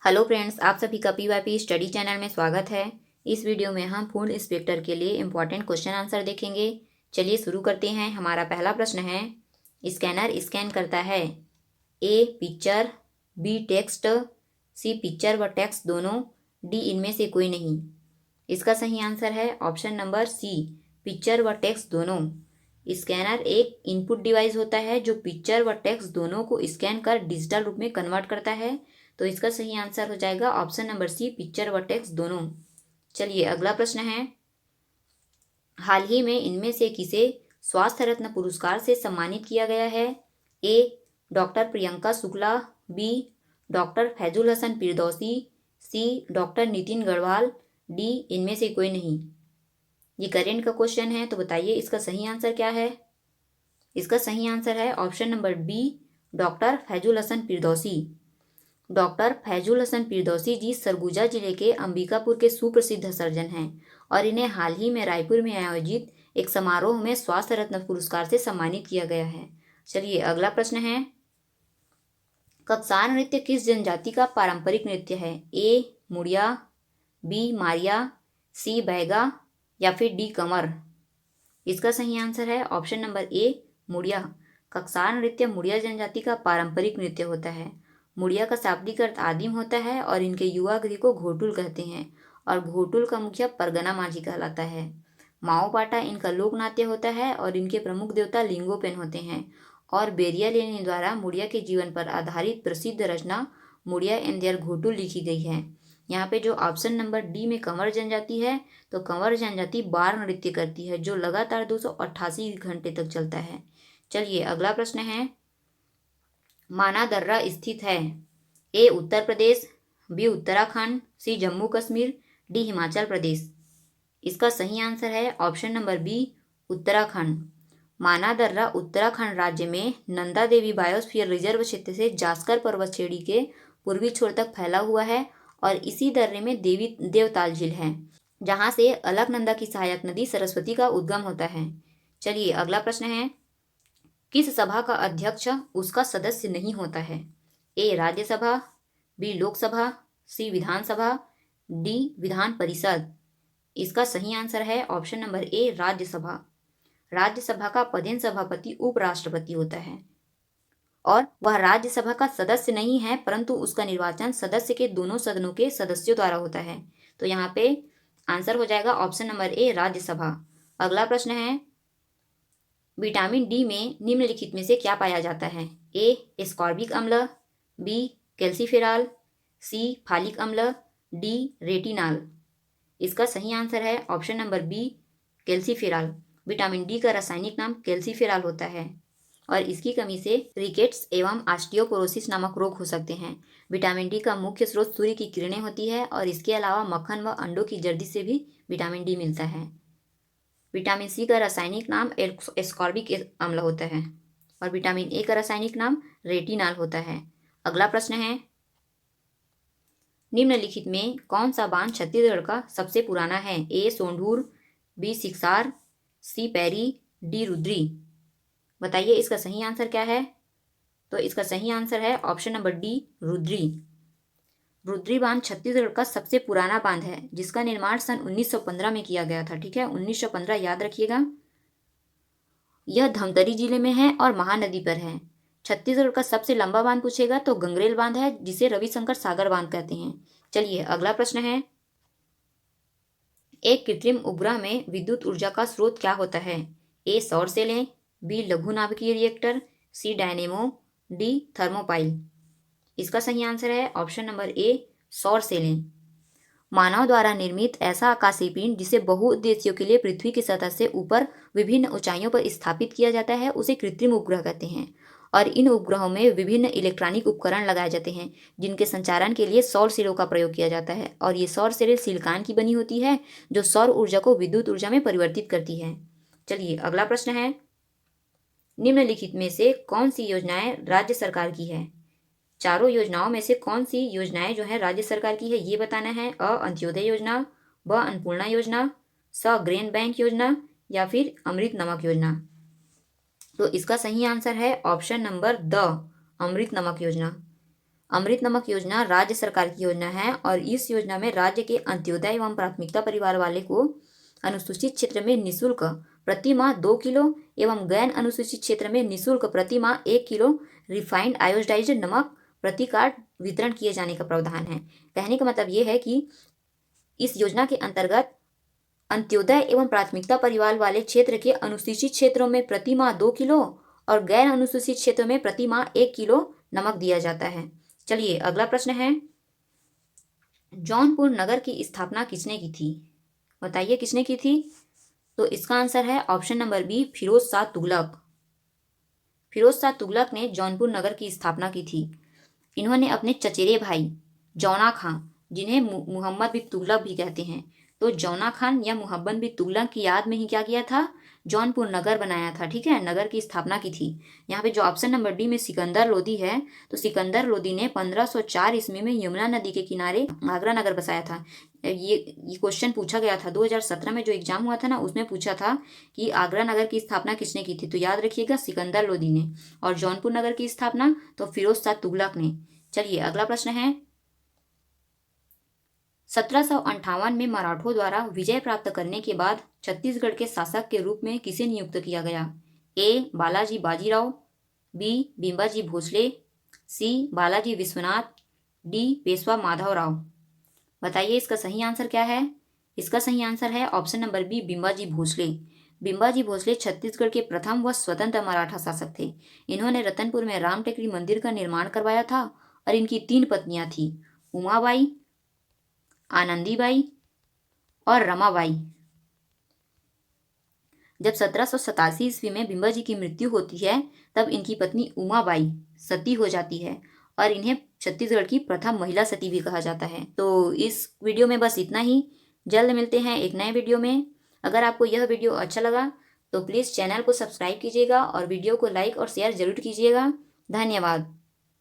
Hello friends, आप सभी का पीवाईपी स्टडी चैनल में स्वागत है। इस वीडियो में हम फूड इंस्पेक्टर के लिए इम्पोर्टेंट क्वेश्चन आंसर देखेंगे। चलिए शुरू करते हैं। हमारा पहला प्रश्न है, स्कैनर स्कैन करता है ए पिक्चर, बी टेक्स्ट, सी पिक्चर व टेक्स्ट दोनों, डी इनमें से कोई नहीं। इसका सही आंसर है ऑप्शन नंबर सी, पिक्चर व टेक्स्ट दोनों। स्कैनर एक इनपुट डिवाइस होता है जो पिक्चर व टेक्स्ट दोनों को स्कैन कर डिजिटल रूप में कन्वर्ट करता है। तो इसका सही आंसर हो जाएगा ऑप्शन नंबर सी, पिक्चर व टेक्स्ट दोनों। चलिए अगला प्रश्न है, हाल ही में इनमें से किसे स्वास्थ्य रत्न पुरस्कार से सम्मानित किया गया है? A doctor Priyanka Shukla, B doctor Faizul Hasan Firdausi, C doctor Nitin Gadhwal, D इनमें से कोई नहीं। ये करेंट का क्वेश्चन है, तो बताइए इसका सही आंसर क्या है? इसका सही आंसर है option number B, doctor Faizul Hasan Firdausi. Doctor Faizul Hasan Firdausi ji Surguja जिले के अंबिकापुर के सुप्रसिद्ध सर्जन हैं और इन्हें हाल ही में रायपुर में आयोजित एक समारोह में स्वास्थ्य रत्न पुरस्कार से सम्मानित किया गया है। चलिए अगला प्रश्न है, कक्सार नृत्य किस जनजाति का पारंपरिक नृत्य है? ए मुड़िया, बी मारिया, सी बैगा या फिर डी कंवर। इसका सही आंसर है ऑप्शन नंबर ए, मुड़िया। कक्सार नृत्य मुड़िया जनजाति का पारंपरिक नृत्य होता है। मुड़िया का शाब्दिक अर्थ आदिम होता है और इनके युवा गृह को घोटुल कहते हैं और घोटुल का मुखिया परगना माझी कहलाता है। माओ पाटा इनका लोक नाट्य होता है और इनके प्रमुख देवता लिंगोपेन होते हैं। और बेरिया लेनी द्वारा मुड़िया के जीवन पर आधारित प्रसिद्ध रचना मुड़िया एंड देयर घोटुल लिखी गई है। यहाँ पे जो ऑप्शन नंबर डी में कंवर जनजाति है, तो कंवर जनजाति बार नृत्य करती है जो लगातार 288 घंटे तक चलता है। चलिए अगला प्रश्न है, माना दर्रा स्थित है? ए उत्तर प्रदेश, बी उत्तराखंड, सी जम्मू कश्मीर, डी हिमाचल प्रदेश। इसका सही आंसर है ऑप्शन नंबर बी, उत्तराखंड। माना दर्रा उत्तराखंड राज्य में नंदा देवी बायोस्फीयर रिजर्व क्षेत्र से जास्कर पर्वत श्रेणी के पूर्वी छोर तक फैला हुआ है और इसी दर्रे में देवी देवताल झील है जहाँ से अलकनंदा की सहायक नदी सरस्वती का उद्गम होता है। चलिए अगला प्रश्न है, किस सभा का अध्यक्ष उसका सदस्य नहीं होता है? ए राज्यसभा, बी लोकसभा, सी विधानसभा, डी विधान परिषद। इसका सही आंसर है option number A, Rajya Sabha. Rajya Sabha का पदेन सभापति उपराष्ट्रपति होता है और वह राज्यसभा का सदस्य नहीं है, परंतु उसका निर्वाचन सदस्य के दोनों सदनों के सदस्यों द्वारा होता है। तो यहाँ पे आंसर हो जाएगा ऑप्शन नंबर ए, राज्यसभा। अगला प्रश्न है, विटामिन डी में निम्नलिखित में से क्या पाया जाता है? ए एस्कॉर्बिक अम्ल, बी कैल्सीफेरॉल, सी फालिक अम्ल, डी रेटिनॉल। इसका सही आंसर है option number B, calciferol. Vitamin D का रासायनिक नाम कैल्सीफेरॉल होता है और इसकी कमी से रिकेट्स एवं ऑस्टियोपोरोसिस नामक रोग हो सकते हैं। विटामिन डी का मुख्य स्रोत सूर्य की किरणें होती है और इसके अलावा मक्खन व अंडों की जर्दी से भी विटामिन डी मिलता है। विटामिन सी का रासायनिक नाम एस्कॉर्बिक अम्ल होता है और विटामिन ए का रासायनिक नाम रेटिनॉल होता है। अगला प्रश्न है, निम्नलिखित में कौन सा बांध छत्तीसगढ़ का सबसे पुराना है? ए सोंढूर, बी सिकसार, सी पैरी, डी रुद्री। बताइए इसका सही आंसर क्या है? तो इसका सही आंसर है option number D, Rudri. Rudri बांध छत्तीसगढ़ का सबसे पुराना बांध है जिसका निर्माण सन 1915 में किया गया था। ठीक है, 1915 याद रखिएगा। यह धमतरी जिले में है और महानदी पर है। छत्तीसगढ़ का सबसे लंबा बांध पूछेगा तो गंगरेल बांध है जिसे रविशंकर सागर बांध कहते हैं। चलिए अगला प्रश्न है, एक कृत्रिम उपग्रह में विद्युत ऊर्जा का स्रोत क्या होता है? ए सौर सेलें, बी लघु नाभिकीय रिएक्टर, सी डायनेमो, डी थर्मोपाइल। इसका सही आंसर है ऑप्शन नंबर ए, सौर सेलें। मानव द्वारा निर्मित ऐसा आकाशीय पिंड जिसे बहुउद्देश्यों के लिए पृथ्वी की सतह से ऊपर विभिन्न ऊंचाइयों पर स्थापित किया जाता है उसे कृत्रिम उपग्रह कहते हैं और इन उपग्रहों में विभिन्न इलेक्ट्रॉनिक उपकरण लगाए जाते हैं जिनके संचालन के लिए सौर सेलों का प्रयोग किया जाता है और ये सौर सेलें सिलिकॉन की बनी होती है जो सौर ऊर्जा को विद्युत ऊर्जा में परिवर्तित करती है। चलिए अगला प्रश्न है, निम्नलिखित में से कौन सी योजनाएं राज्य सरकार की है? चारों योजनाओं में से कौन सी योजनाएं जो है राज्य सरकार की है ये बताना है। अ अंत्योदय योजना, ब अन्नपूर्णा योजना, स ग्रेन बैंक योजना या फिर अमृत नमक योजना। तो इसका सही आंसर है ऑप्शन नंबर द, अमृत नमक योजना। अमृत नमक योजना राज्य सरकार की योजना है और इस योजना में राज्य के अंत्योदय एवं प्राथमिकता परिवार वाले को अनुसूचित क्षेत्र में निःशुल्क प्रति माह 2 किलो एवं गैर अनुसूचित क्षेत्र में निःशुल्क प्रति माह 1 किलो रिफाइंड आयोडाइज्ड नमक प्रति कार्ड वितरण किए जाने का प्रावधान है। कहने का मतलब ये है कि इस योजना के अंतर्गत अंत्योदय एवं प्राथमिकता परिवार वाले क्षेत्र के अनुसूचित क्षेत्रों में प्रति माह 2 किलो और गैर अनुसूचित क्षेत्रों में प्रति माह 1 किलो नमक दिया जाता है। चलिए अगला प्रश्न है, जौनपुर नगर की स्थापना किसने की थी? बताइए किसने की थी? तो इसका आंसर है option number B, Firoz Shah Tughlaq. Firoz Shah Tughlaq ने जौनपुर नगर की स्थापना की थी। इन्होंने अपने चचेरे भाई जौना खां, जिन्हें मुहम्मद बिन तुगलक भी कहते हैं, तो जौना खान या मुहम्मद बिन तुगलक की याद में ही क्या किया था? जौनपुर नगर बनाया था। ठीक है, नगर की स्थापना की थी। यहाँ पे जो ऑप्शन नंबर डी में सिकंदर लोदी है, तो सिकंदर लोदी ने 1504 ईस्वी में यमुना नदी के किनारे आगरा नगर बसाया था। ये क्वेश्चन पूछा गया था 2017 में जो एग्जाम हुआ था ना, उसमें पूछा था कि आगरा नगर की स्थापना किसने की थी? तो याद रखिएगा सिकंदर लोदी ने। और जौनपुर नगर की स्थापना तो फिरोज शाह तुगलक ने। चलिए अगला प्रश्न है, 1758 में मराठों द्वारा विजय प्राप्त करने के बाद छत्तीसगढ़ के शासक के रूप में किसे नियुक्त किया गया? ए बालाजी बाजीराव, बी बिंबाजी भोसले, सी बालाजी विश्वनाथ, डी पेशवा माधवराव। बताइए इसका सही आंसर क्या है? इसका सही आंसर है option number B, Bimbaji Bhosle. Bimbaji Bhosle Chhattisgarh के प्रथम व स्वतंत्र मराठा शासक थे। इन्होंने रतनपुर में राम टेकरी मंदिर का निर्माण करवाया था और इनकी 3 पत्नियां थी, उमाबाई, आनंदीबाई और रमाबाई। जब 1787 ईस्वी में बिंबाजी की मृत्यु होती है, तब इनकी पत्नी उमाबाई सती हो जाती है और इन्हें छत्तीसगढ़ की प्रथम महिला सती भी कहा जाता है। तो इस वीडियो में बस इतना ही। जल्द मिलते हैं एक नए वीडियो में। अगर आपको यह वीडियो अच्छा लगा तो प्लीज़ चैनल को सब्सक्राइब कीजिएगा और वीडियो को लाइक और शेयर जरूर कीजिएगा। धन्यवाद।